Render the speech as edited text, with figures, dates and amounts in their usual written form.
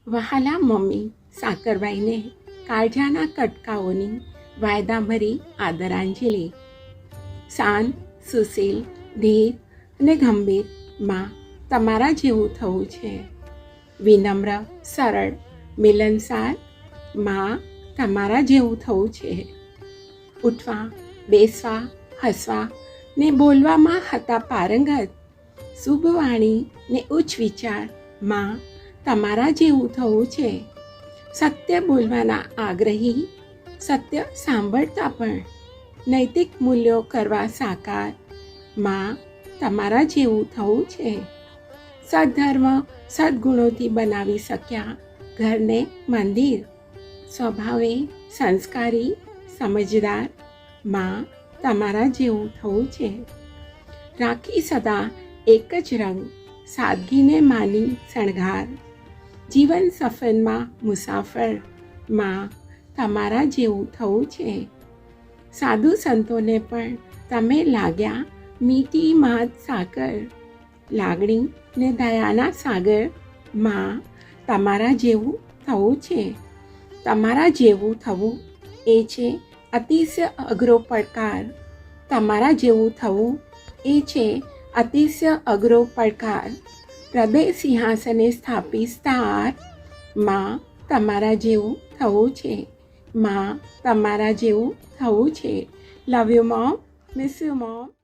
વહાલા મમ્મી સાકરબાઈને કાળજાના કટકાઓની વાયદાભરી આદરાંજલિ. શાંત, સુશીલ, ધીર અને ગંભીર માં તમારા જેવું થવું છે. વિનમ્ર, સરળ, મિલનસાર માં તમારા જેવું થવું છે. ઉઠવા, બેસવા, હસવા ને બોલવામાં હતા પારંગત, શુભ વાણી ને ઉચ્ચ વિચાર માં તમારા જેવું થવું છે. સત્ય બોલવાના આગ્રહી, સત્ય સાંભળતા પણ નૈતિક મૂલ્યો કરવા સાકાર માં તમારા જેવું થવું છે. સદ્ધર્મ સદ્ગુણોથી બનાવી શક્યા ઘરને મંદિર, સ્વભાવે સંસ્કારી, સમજદાર માં તમારા જેવું થવું છે. રાખી સદા એક જ રંગ, સાદગીને માની શણગાર, જીવન સફરમાં મુસાફર માં તમારા જેવું થવું છે. સાધુ સંતોને પણ તમે લાગ્યા મીઠી માત સાકર, લાગણી ને દયાના સાગર માં તમારા જેવું થવું છે. તમારા જેવું થવું એ છે અતિશય અઘરો પડકાર. તમારા જેવું થવું એ છે અતિશય અઘરો પડકાર. હૃદય સિંહાસને સ્થાપિસ્તાર માં તમારા જેવું થવું છે. માં તમારા જેવું થવું છે. Love you mom, miss you mom.